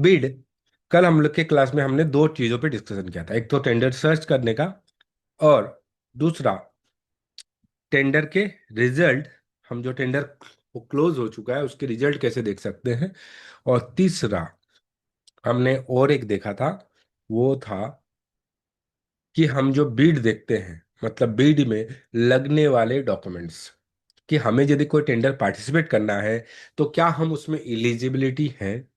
Bid. कल हम लोग के क्लास में हमने दो चीजों पे डिस्कशन किया था, एक तो टेंडर सर्च करने का, और दूसरा टेंडर के रिजल्ट। हम जो टेंडर वो क्लोज हो चुका है उसके रिजल्ट कैसे देख सकते हैं। और तीसरा हमने और एक देखा था, वो था कि हम जो बीड देखते हैं, मतलब बीड में लगने वाले डॉक्यूमेंट्स, कि हमें यदि कोई टेंडर पार्टिसिपेट करना है तो क्या हम उसमें एलिजिबिलिटी है,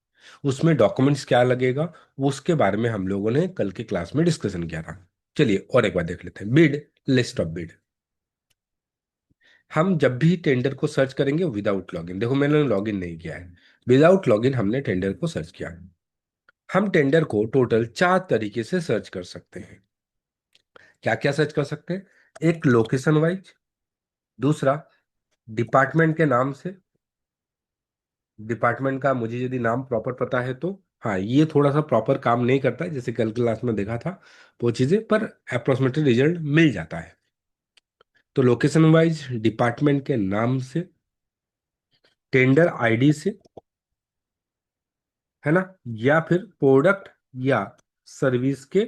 उसमें डॉक्यूमेंट्स क्या लगेगा, वो उसके बारे में हम लोगों ने कल की क्लास में डिस्कशन किया था। चलिए और एक बार देख लेते हैं। Bid, list of bid. हम जब भी टेंडर को सर्च करेंगे विदाउट लॉगिन, देखो मैंने लॉगिन नहीं किया है, विदाउट लॉगिन हमने टेंडर को सर्च किया। हम टेंडर को टोटल चार तरीके से सर्च कर सकते हैं। क्या क्या सर्च कर सकते हैं? एक, लोकेशन वाइज। दूसरा, डिपार्टमेंट के नाम से। डिपार्टमेंट का मुझे यदि नाम प्रॉपर पता है तो हाँ, ये थोड़ा सा प्रॉपर काम नहीं करता है, जैसे कल क्लास में देखा था वो चीजें, पर अप्रोक्सीमेटली रिजल्ट मिल जाता है। तो लोकेशन वाइज, डिपार्टमेंट के नाम से, टेंडर आईडी से, है ना, या फिर प्रोडक्ट या सर्विस के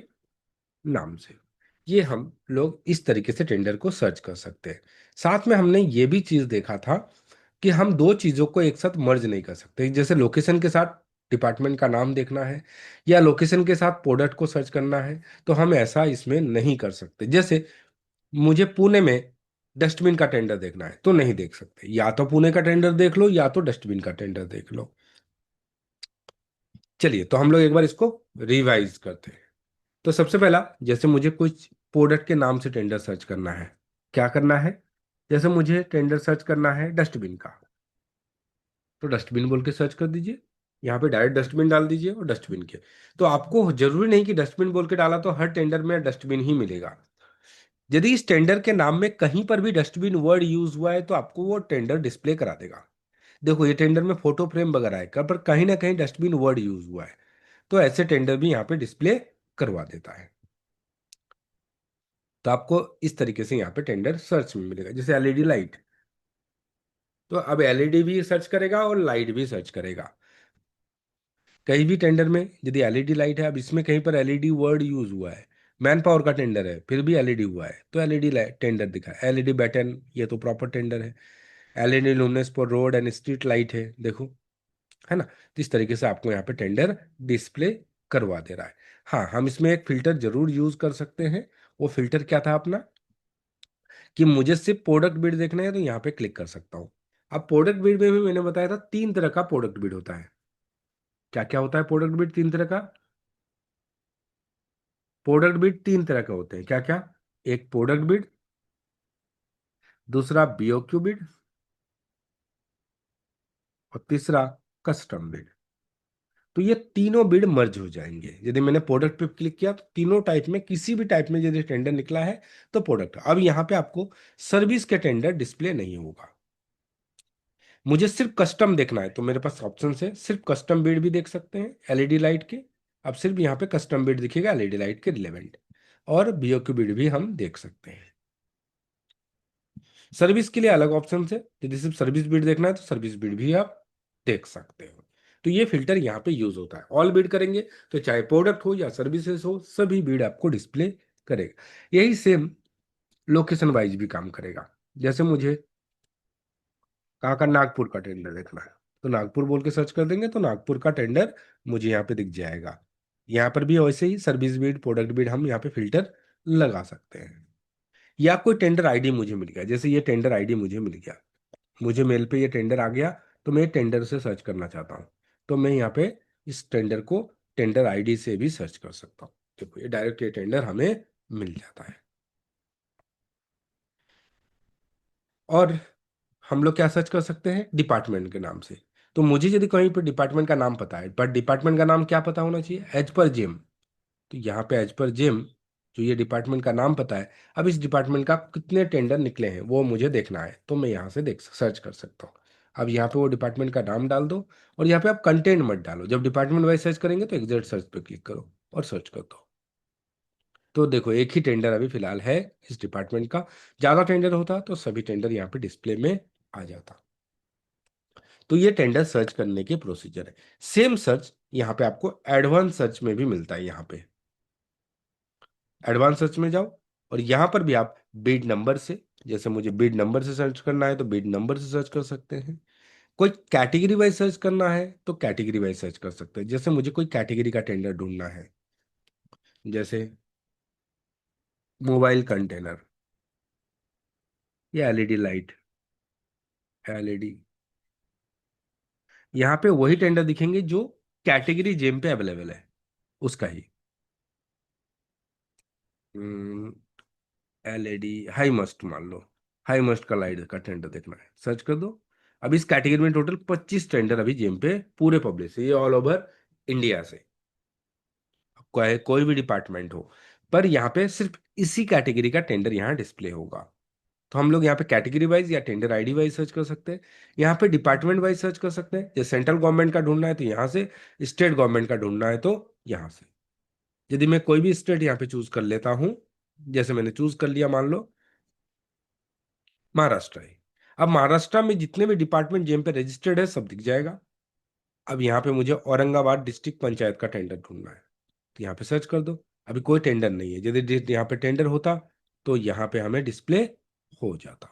नाम से। ये हम लोग इस तरीके से टेंडर को सर्च कर सकते हैं। साथ में हमने ये भी चीज देखा था कि हम दो चीजों को एक साथ मर्ज नहीं कर सकते, जैसे लोकेशन के साथ डिपार्टमेंट का नाम देखना है या लोकेशन के साथ प्रोडक्ट को सर्च करना है, तो हम ऐसा इसमें नहीं कर सकते। जैसे मुझे पुणे में डस्टबिन का टेंडर देखना है तो नहीं देख सकते, या तो पुणे का टेंडर देख लो या तो डस्टबिन का टेंडर देख लो। चलिए तो हम लोग एक बार इसको रिवाइज करते हैं। तो सबसे पहला, जैसे मुझे कुछ प्रोडक्ट के नाम से टेंडर सर्च करना है, क्या करना है? जैसे मुझे टेंडर सर्च करना है डस्टबिन का, तो डस्टबिन बोल के सर्च कर दीजिए। यहाँ पे डायरेक्ट डस्टबिन डाल दीजिए और डस्टबिन के। तो आपको जरूरी नहीं कि डस्टबिन बोल के डाला तो हर टेंडर में डस्टबिन ही मिलेगा। यदि इस टेंडर के नाम में कहीं पर भी डस्टबिन वर्ड यूज हुआ है तो आपको वो टेंडर डिस्प्ले करा देगा। देखो ये टेंडर में फोटो फ्रेम वगैरह है, पर कहीं ना कहीं डस्टबिन वर्ड यूज हुआ है, तो ऐसे टेंडर भी यहाँ पे डिस्प्ले करवा देता है। तो आपको इस तरीके से यहाँ पे टेंडर सर्च में मिलेगा। जैसे एलईडी लाइट, तो अब एलईडी भी सर्च करेगा और लाइट भी सर्च करेगा। कहीं भी टेंडर में यदि एलईडी लाइट है, अब इसमें कहीं पर एलईडी वर्ड यूज हुआ है, मैन पावर का टेंडर है फिर भी एलईडी हुआ है तो एलईडी टेंडर दिखा। एलईडी बैटन, ये तो प्रॉपर टेंडर है। LED luminous for road and street light है, देखो, है ना। तो इस तरीके से आपको यहाँ पे टेंडर डिस्प्ले करवा दे रहा है। हाँ, हम इसमें एक फिल्टर जरूर यूज कर सकते हैं। वो फिल्टर क्या था अपना, कि मुझे सिर्फ प्रोडक्ट बिड देखना है तो यहाँ पे क्लिक कर सकता हूँ। अब प्रोडक्ट बिड में भी मैंने बताया था तीन तरह का प्रोडक्ट बिड होता है। क्या क्या होता है प्रोडक्ट बिड? तीन तरह का। प्रोडक्ट बिड तीन तरह के होते हैं, क्या क्या? एक प्रोडक्ट बिड, दूसरा बीओक्यू बिड, और तीसरा कस्टम बिड। तो ये तीनों बिड मर्ज हो जाएंगे। यदि मैंने प्रोडक्ट पे क्लिक किया तो तीनों टाइप में किसी भी टाइप में यदि टेंडर निकला है तो प्रोडक्ट। अब यहाँ पे आपको सर्विस के टेंडर डिस्प्ले नहीं होगा। मुझे सिर्फ कस्टम देखना है तो मेरे पास ऑप्शन है, सिर्फ कस्टम बिड भी देख सकते हैं एलईडी लाइट के। अब सिर्फ यहाँ पे कस्टम बिड दिखेगा एलईडी लाइट के रिलेवेंट। और बीओक्यू बिड भी हम देख सकते हैं। सर्विस के लिए अलग ऑप्शन है, यदि सिर्फ सर्विस बिड देखना है तो सर्विस बिड भी आप देख सकते हो। तो ये फिल्टर यहाँ पे यूज होता है। ऑल बिड करेंगे तो चाहे प्रोडक्ट हो या सर्विसेज हो, सभी बिड आपको डिस्प्ले करेगा। यही सेम लोकेशन वाइज भी काम करेगा। जैसे मुझे कहाँ का, नागपुर का टेंडर देखना है, तो नागपुर बोल के सर्च कर देंगे तो नागपुर का टेंडर मुझे यहाँ पे दिख जाएगा। यहाँ पर भी वैसे ही सर्विस बिड प्रोडक्ट बिड हम यहाँ पे फिल्टर लगा सकते हैं। या कोई टेंडर आईडी मुझे मिल गया, जैसे ये टेंडर आईडी मुझे मिल गया, मुझे मेल पे ये टेंडर आ गया, तो मैं टेंडर से सर्च करना चाहता हूँ, तो मैं यहाँ पे इस टेंडर को टेंडर आईडी से भी सर्च कर सकता हूँ। देखो ये डायरेक्ट ये टेंडर हमें मिल जाता है। और हम लोग क्या सर्च कर सकते हैं? डिपार्टमेंट के नाम से। तो मुझे यदि कहीं पर डिपार्टमेंट का नाम पता है, पर डिपार्टमेंट का नाम क्या पता होना चाहिए? As per GeM. तो यहाँ पे एज पर जेम, जो ये डिपार्टमेंट का नाम पता है, अब इस डिपार्टमेंट का कितने टेंडर निकले हैं वो मुझे देखना है, तो मैं यहाँ से देख सर्च कर सकता हूँ। अब यहाँ पे वो डिपार्टमेंट का नाम डाल दो, और यहाँ पे आप कंटेंट मत डालो। जब डिपार्टमेंट वाइज सर्च करेंगे तो एग्जैक्ट सर्च पे क्लिक करो और सर्च कर दो। तो देखो एक ही टेंडर अभी फिलहाल है इस डिपार्टमेंट का। ज्यादा टेंडर होता तो सभी टेंडर यहाँ पे डिस्प्ले में आ जाता। तो ये टेंडर सर्च करने के प्रोसीजर है। सेम सर्च यहाँ पे आपको एडवांस सर्च में भी मिलता है। यहाँ पे एडवांस सर्च में जाओ और यहाँ पर भी आप बीड नंबर से, जैसे मुझे बीड नंबर से सर्च करना है तो बीड नंबर से सर्च कर सकते हैं। कोई कैटेगरी वाइज सर्च करना है तो कैटेगरी वाइज सर्च कर सकते हैं। जैसे मुझे कोई कैटेगरी का टेंडर ढूंढना है, जैसे मोबाइल कंटेनर या एलईडी लाइट, एलईडी, यहाँ पे वही टेंडर दिखेंगे जो कैटेगरी जेम पे अवेलेबल है, उसका ही। एलईडी हाई मस्ट मान लो, हाई मस्ट का लाइट का टेंडर देखना है, सर्च कर दो। अब इस कैटेगरी में टोटल 25 टेंडर अभी जेम पे पूरे पब्लिश है, ये ऑल ओवर इंडिया से, कोई भी डिपार्टमेंट हो। पर यहाँ पे सिर्फ इसी कैटेगरी का टेंडर यहाँ डिस्प्ले होगा। तो हम लोग यहाँ पे कैटेगरी वाइज या टेंडर आईडी वाइज सर्च कर सकते हैं। यहाँ पे डिपार्टमेंट वाइज सर्च कर सकते हैं, जैसे सेंट्रल गवर्नमेंट का ढूंढना है तो यहाँ से, स्टेट गवर्नमेंट का ढूंढना है तो यहाँ से। यदि मैं कोई भी स्टेट यहाँ पे चूज कर लेता हूँ, जैसे मैंने चूज कर लिया, मान लो महाराष्ट्र है। अब महाराष्ट्र में जितने भी डिपार्टमेंट जेम पे रजिस्टर्ड है सब दिख जाएगा। अब यहाँ पे मुझे औरंगाबाद डिस्ट्रिक्ट पंचायत का टेंडर ढूंढना है तो यहाँ पे सर्च कर दो। अभी कोई टेंडर नहीं है, यदि यहाँ पे टेंडर होता तो यहाँ पे हमें डिस्प्ले हो जाता।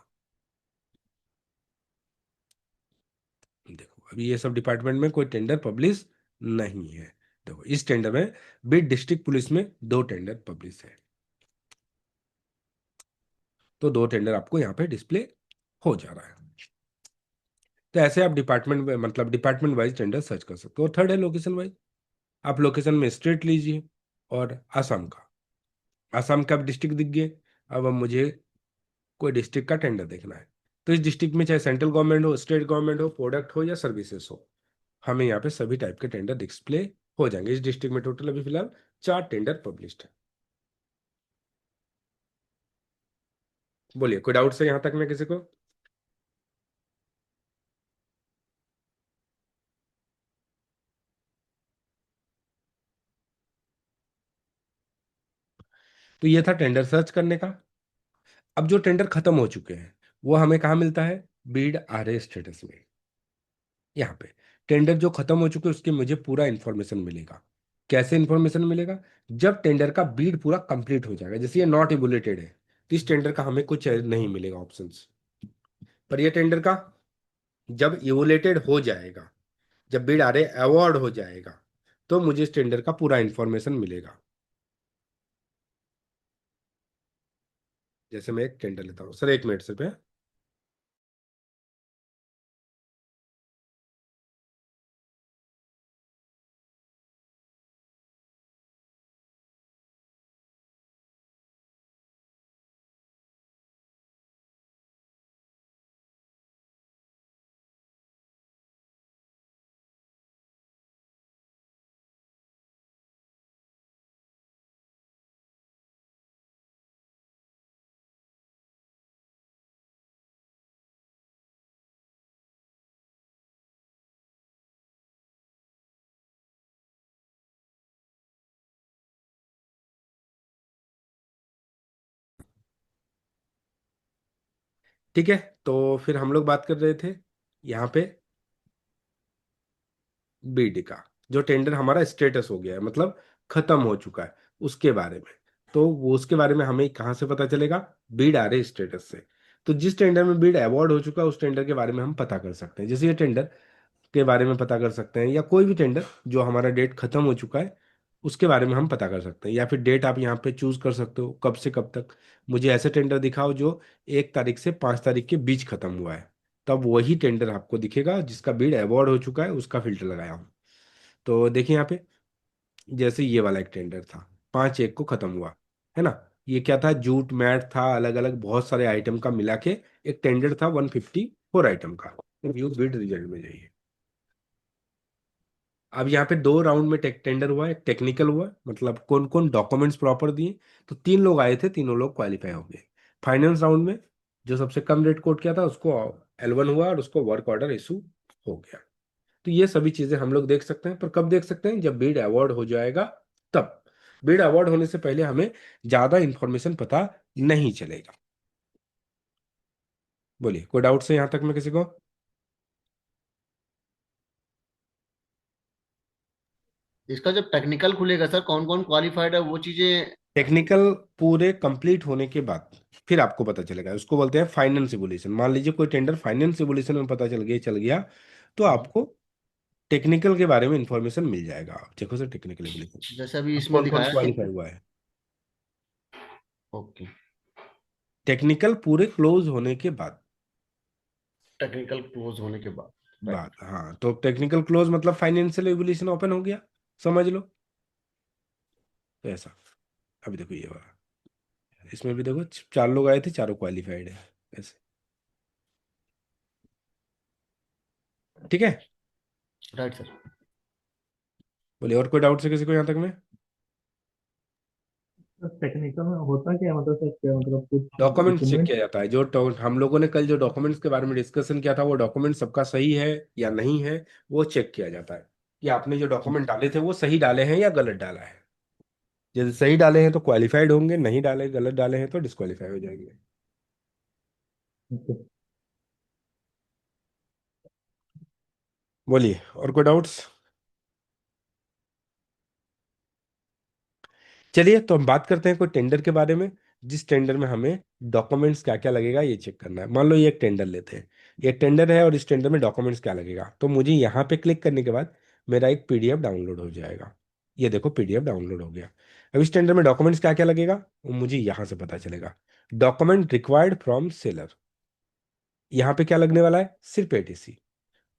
देखो अभी ये सब डिपार्टमेंट में कोई टेंडर पब्लिश नहीं है। देखो इस टेंडर में बीड डिस्ट्रिक्ट पुलिस में 2 टेंडर पब्लिश है, तो 2 टेंडर आपको यहाँ पे डिस्प्ले हो जा रहा है। तो ऐसे आप डिपार्टमेंट में, मतलब डिपार्टमेंट वाइज टेंडर सर्च कर सकते हो। और थर्ड है लोकेशन वाइज। आप लोकेशन में स्टेट लीजिए और आसाम का, आसाम का डिस्ट्रिक्ट दिख गए। अब मुझे कोई डिस्ट्रिक्ट का टेंडर देखना है, तो इस डिस्ट्रिक्ट में चाहे सेंट्रल गवर्नमेंट हो, स्टेट गवर्नमेंट हो, प्रोडक्ट हो या सर्विसेज हो, हमें यहाँ पे सभी टाइप के टेंडर डिस्प्ले हो जाएंगे। इस डिस्ट्रिक्ट में टोटल अभी फिलहाल 4 टेंडर पब्लिश्ड है। बोलिए कोई डाउट है यहाँ तक में किसी को? तो ये था टेंडर सर्च करने का। अब जो टेंडर खत्म हो चुके हैं वो हमें कहाँ मिलता है? बीड आरए स्टेटस में। यहाँ पे टेंडर जो खत्म हो चुके हैं उसके मुझे पूरा इंफॉर्मेशन मिलेगा। कैसे इंफॉर्मेशन मिलेगा? जब टेंडर का बीड पूरा कंप्लीट हो जाएगा। जैसे ये नॉट इबुलेटेड है तो इस टेंडर का हमें कुछ नहीं मिलेगा ऑप्शंस। पर ये टेंडर का जब इवोलेटेड हो जाएगा, जब बिड आरे अवार्ड हो जाएगा, तो मुझे इस टेंडर का पूरा इंफॉर्मेशन मिलेगा। जैसे मैं एक टेंडर लेता हूँ, सर 1 मिनट से पे। ठीक है, तो फिर हम लोग बात कर रहे थे यहाँ पे बीड का, जो टेंडर हमारा स्टेटस हो गया है, मतलब खत्म हो चुका है, उसके बारे में। तो वो उसके बारे में हमें कहाँ से पता चलेगा? बीड आ रहे स्टेटस से। तो जिस टेंडर में बीड अवार्ड हो चुका है उस टेंडर के बारे में हम पता कर सकते हैं। जैसे ये टेंडर के बारे में पता कर सकते हैं, या कोई भी टेंडर जो हमारा डेट खत्म हो चुका है उसके बारे में हम पता कर सकते हैं। या फिर डेट आप यहाँ पे चूज कर सकते हो, कब से कब तक। मुझे ऐसे टेंडर दिखाओ जो 1 तारीख से 5 तारीख के बीच खत्म हुआ है, तब वही टेंडर आपको दिखेगा जिसका बीड अवार्ड हो चुका है, उसका फिल्टर लगाया हूँ। तो देखिए यहाँ पे, जैसे ये वाला एक टेंडर था, 5/1 को खत्म हुआ, है ना। ये क्या था? जूट मैट था, अलग अलग बहुत सारे आइटम का मिला के एक टेंडर था 154 आइटम का। व्यू बिड रिजल्ट में जाइए। अब यहाँ पे 2 राउंड में टेंडर हुआ, एक टेक्निकल हुआ, मतलब कौन कौन डॉक्यूमेंट्स प्रॉपर दिए। तो 3 लोग आए थे, तीनों लोग क्वालिफाई हो गए। फाइनेंस राउंड में जो सबसे कम रेट कोट किया था उसको L1 हुआ और उसको वर्क ऑर्डर इशू हो गया। तो ये सभी चीजें हम लोग देख सकते हैं, पर कब देख सकते हैं? जब बिड अवार्ड हो जाएगा तब। बिड अवार्ड होने से पहले हमें ज्यादा इंफॉर्मेशन पता नहीं चलेगा। बोलिए कोई डाउट्स है यहाँ तक में किसी को? इसका जब टेक्निकल खुलेगा सर, कौन कौन क्वालिफाइड है वो चीजें। टेक्निकल पूरे कंप्लीट होने के बाद फिर आपको पता चलेगा, उसको बोलते हैं फाइनेंस सिमुलेशन। मान लीजिए कोई टेंडर फाइनेंस सिमुलेशन में पता चल गया तो हम्म। आपको टेक्निकल के बारे में इंफॉर्मेशन मिल जाएगा। आप देखो सर टेक्निकल एबिलिटी जैसे अभी अब इसमें कौन कौन दिखाया है। क्वालिफाई हुआ है। ओके। टेक्निकल पूरे क्लोज होने के बाद टेक्निकल क्लोज होने के बाद। बाद राइट। हाँ, तो टेक्निकल क्लोज मतलब फाइनेंशियल एबिलिटी ओपन हो गया, समझ लो। तो ऐसा, अभी देखो ये वाला, इसमें भी देखो चार लोग आए थे, चारों क्वालिफाइड है ऐसे। ठीक है। Right sir. बोलिए और कोई डाउट है किसी को यहाँ तक में। टेक्निकल में होता क्या है, मतलब सर क्या, मतलब कुछ डॉक्यूमेंट्स चेक इक्विपमेंट। किया जाता है जो हम लोगों ने कल जो डॉक्यूमेंट्स के बारे में डिस्कशन किया था, वो डॉक्यूमेंट सबका सही है या नहीं है, वो चेक किया जाता है कि आपने जो डॉक्यूमेंट डाले थे वो सही डाले हैं या गलत डाला है। यदि सही डाले हैं तो क्वालिफाइड होंगे, नहीं डाले गलत डाले हैं तो डिस्क्वालीफाई हो जाएंगे। बोलिए और कोई डाउट्स। चलिए तो हम बात करते हैं कोई टेंडर के बारे में, जिस टेंडर में हमें डॉक्यूमेंट्स क्या क्या लगेगा ये चेक करना है। मान लो ये एक टेंडर लेते हैं, ये टेंडर है और इस टेंडर में डॉक्यूमेंट्स क्या लगेगा, तो मुझे यहाँ पे क्लिक करने के बाद मेरा एक पीडीएफ डाउनलोड हो जाएगा। ये देखो पीडीएफ डाउनलोड हो गया। अब इस टेंडर में डॉक्यूमेंट्स क्या क्या लगेगा वो मुझे यहाँ से पता चलेगा। डॉक्यूमेंट रिक्वायर्ड फ्रॉम सेलर, यहाँ पे क्या लगने वाला है, सिर्फ एटीसी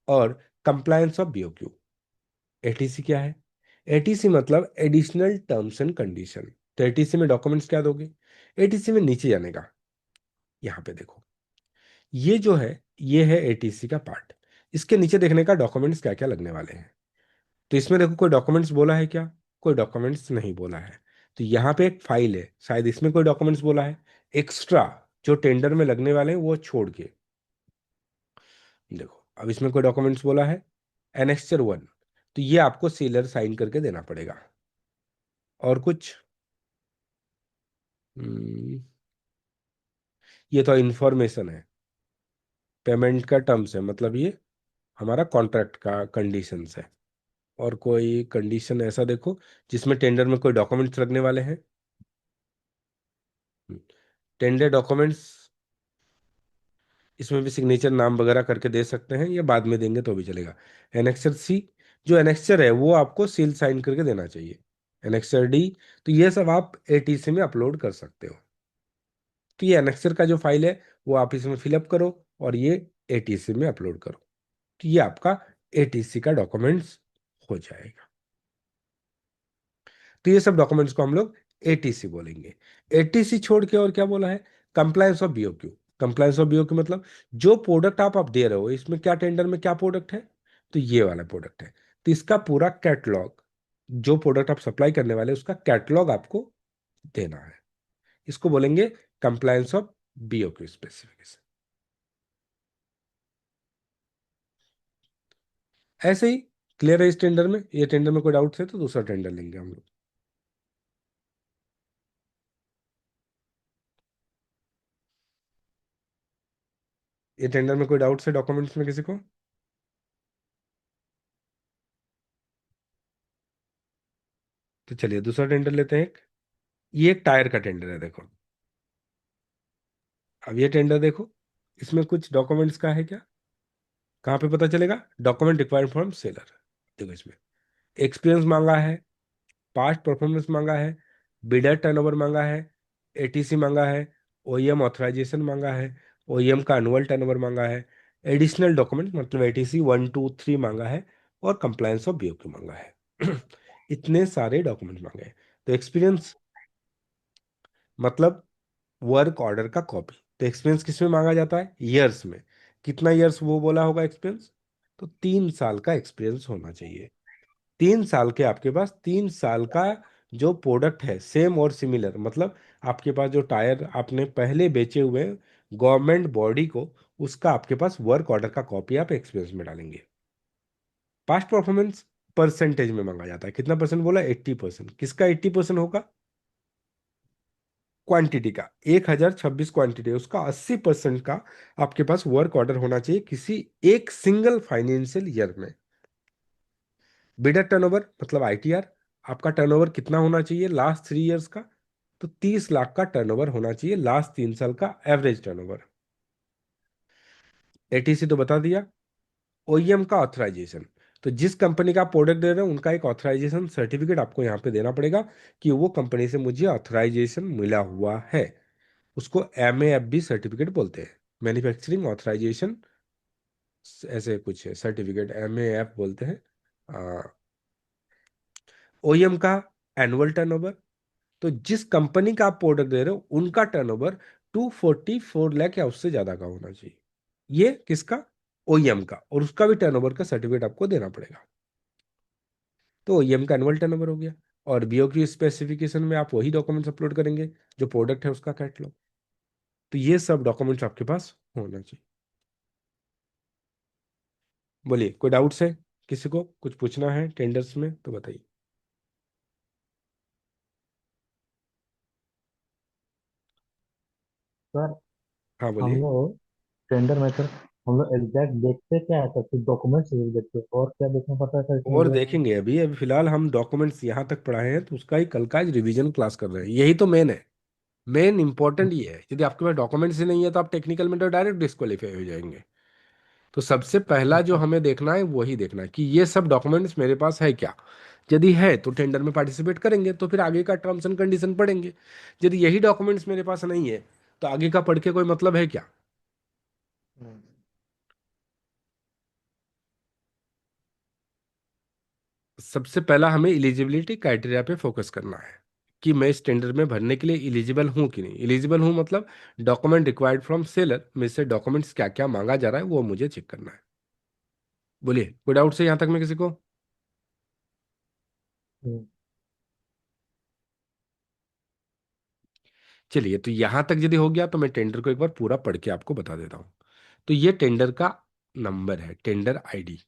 और कंप्लायंस ऑफ बीओक्यू। एटीसी क्या है, एटीसी मतलब एडिशनल टर्म्स एंड कंडीशन। तो एटीसी में डॉक्यूमेंट्स क्या दोगे, एटीसी में नीचे जाने का, यहाँ पे देखो ये जो है ये है एटीसी का पार्ट। इसके नीचे देखने का डॉक्यूमेंट्स क्या क्या लगने वाले हैं। तो इसमें देखो कोई डॉक्यूमेंट्स बोला है क्या, कोई डॉक्यूमेंट्स नहीं बोला है। तो यहाँ पे एक फाइल है, शायद इसमें कोई डॉक्यूमेंट्स बोला है एक्स्ट्रा, जो टेंडर में लगने वाले हैं वो छोड़ के। देखो अब इसमें कोई डॉक्यूमेंट्स बोला है एनेक्चर 1, तो ये आपको सीलर साइन करके देना पड़ेगा। और कुछ हम्म, ये तो इंफॉर्मेशन है, पेमेंट का टर्म्स है, मतलब ये हमारा कॉन्ट्रैक्ट का कंडीशंस है। और कोई कंडीशन ऐसा देखो जिसमें टेंडर में कोई डॉक्यूमेंट्स लगने वाले हैं। टेंडर डॉक्यूमेंट्स, इसमें भी सिग्नेचर नाम वगैरह करके दे सकते हैं या बाद में देंगे तो भी चलेगा। एनेक्सर सी, जो एनेक्सर है वो आपको सील साइन करके देना चाहिए। एनेक्सर डी, तो ये सब आप एटीसी में अपलोड कर सकते हो। तो ये एनेक्सर का जो फाइल है वो आप इसमें फिलअप करो और ये एटीसी में अपलोड करो, तो ये आपका एटीसी का डॉक्यूमेंट्स हो जाएगा। तो ये सब डॉक्यूमेंट्स को हम लोग एटीसी बोलेंगे। एटीसी छोड़ के और क्या बोला है, compliance of BOQ. Compliance of BOQ मतलब जो प्रोडक्ट आप दे रहे हो, इसमें क्या टेंडर में क्या प्रोडक्ट है, तो ये वाला प्रोडक्ट है, तो इसका पूरा कैटलॉग, जो प्रोडक्ट आप सप्लाई करने वाले उसका कैटलॉग आपको देना है। इसको बोलेंगे कंप्लायंस ऑफ बीओक्यू स्पेसिफिकेशन। ऐसे ही क्लियर है इस टेंडर में, ये टेंडर में कोई डाउट है तो दूसरा टेंडर लेंगे हम लोग। ये टेंडर में कोई डाउट्स है डॉक्यूमेंट्स में किसी को। तो चलिए दूसरा टेंडर लेते हैं एक, ये एक टायर का टेंडर है देखो। अब ये टेंडर देखो, इसमें कुछ डॉक्यूमेंट्स का है क्या, कहाँ पे पता चलेगा, डॉक्यूमेंट रिक्वायर्ड फ्रॉम सेलर। देखो इसमें एक्सपीरियंस मांगा है, पास्ट परफॉर्मेंस मांगा है, बिडर टर्नओवर मांगा है, एटीसी मांगा है, ओईएम ऑथराइजेशन मांगा है, ओईएम का एनुअल टर्नओवर मांगा है, एडिशनल डॉक्यूमेंट मतलब एटीसी 1 2 3 मांगा है, और कंप्लायंस ऑफ बीओक्यू मांगा है। इतने सारे डॉक्यूमेंट मांगे हैं। तो एक्सपीरियंस मतलब वर्क ऑर्डर का कॉपी। तो एक्सपीरियंस किस में मांगा जाता है, ईयर्स में। कितना ईयर्स वो बोला होगा एक्सपीरियंस, तो 3 साल का एक्सपीरियंस होना चाहिए। 3 साल के आपके पास 3 साल का जो प्रोडक्ट है सेम और सिमिलर, मतलब आपके पास जो टायर आपने पहले बेचे हुए गवर्नमेंट बॉडी को, उसका आपके पास वर्क ऑर्डर का कॉपी आप एक्सपीरियंस में डालेंगे। पास्ट परफॉर्मेंस परसेंटेज में मांगा जाता है, कितना परसेंट बोला, 80%। किसका 80% होगा, क्वांटिटी का। 1026 क्वांटिटी है उसका 80% का आपके पास वर्क ऑर्डर होना चाहिए किसी एक सिंगल फाइनेंशियल ईयर में। बिडर टर्नओवर मतलब आईटीआर, आपका टर्नओवर कितना होना चाहिए लास्ट 3 इयर्स का, तो 30 लाख का टर्नओवर होना चाहिए लास्ट 3 साल का एवरेज टर्नओवर। एटीसी तो बता दिया। ओईएम का ऑथराइजेशन, तो जिस कंपनी का आप प्रोडक्ट दे रहे हो उनका एक ऑथराइजेशन सर्टिफिकेट आपको यहाँ पे देना पड़ेगा कि वो कंपनी से मुझे ऑथराइजेशन मिला हुआ है। उसको MAFB सर्टिफिकेट बोलते हैं, मैन्युफैक्चरिंग ऑथराइजेशन, ऐसे कुछ है सर्टिफिकेट, MAF बोलते हैं। ओईएम का एनुअल टर्नओवर, तो जिस कंपनी का आप प्रोडक्ट दे रहे हो उनका टर्नओवर 244 लाख या उससे ज्यादा का होना चाहिए। ये किसका? ओईएम का, और उसका भी टर्नओवर का सर्टिफिकेट आपको देना पड़ेगा। तो ओईएम का एनुअल टर्नओवर हो गया। और बीओक्यू स्पेसिफिकेशन में आप वही डॉक्यूमेंट्स अपलोड करेंगे जो प्रोडक्ट है उसका कैटलॉग। तो ये सब डॉक्यूमेंट्स आपके पास होना चाहिए। बोलिए, कोई डाउट्स है? किसी को कुछ पूछना है टेंडर्स में तो बताइए। सर हाँ हम बोलिए। लोग टेंडर में सर, हम लोग एग्जैक्ट देखते क्या है सर, सिर्फ डॉक्यूमेंट्स देखते हैं और क्या देखना पड़ता है सर इसमें और एग्जैक्ट? देखेंगे, अभी अभी फिलहाल हम डॉक्यूमेंट्स यहाँ तक पढ़ाए हैं तो उसका ही कल का रिवीजन क्लास कर रहे हैं, यही तो मेन है। मेन इंपॉर्टेंट ये है, यदि आपके पास डॉक्यूमेंट्स ही नहीं है तो आप टेक्निकल में तो डायरेक्ट डिस्क्वालीफाई हो जाएंगे। तो सबसे पहला जो अच्छा। हमें देखना है वही देखना है कि ये सब डॉक्यूमेंट्स मेरे पास है क्या। यदि है तो टेंडर में पार्टिसिपेट करेंगे, तो फिर आगे का टर्म्स एंड कंडीशन पढ़ेंगे। यदि यही डॉक्यूमेंट्स मेरे पास नहीं है तो आगे का पढ़ के कोई मतलब है क्या? हम्म। सबसे पहला हमें इलिजिबिलिटी क्राइटेरिया पे फोकस करना है कि मैं इस टेंडर में भरने के लिए इलिजिबल हूं कि नहीं। इलिजिबल हूं मतलब डॉक्यूमेंट रिक्वायर्ड फ्रॉम सेलर में से डॉक्यूमेंट्स क्या क्या मांगा जा रहा है वो मुझे चेक करना है। बोलिए, कोई डाउट है यहाँ तक में किसी को? हम्म। चलिए, तो यहां तक यदि हो गया तो मैं टेंडर को एक बार पूरा पढ़ के आपको बता देता हूं। तो ये टेंडर का नंबर है, टेंडर आईडी।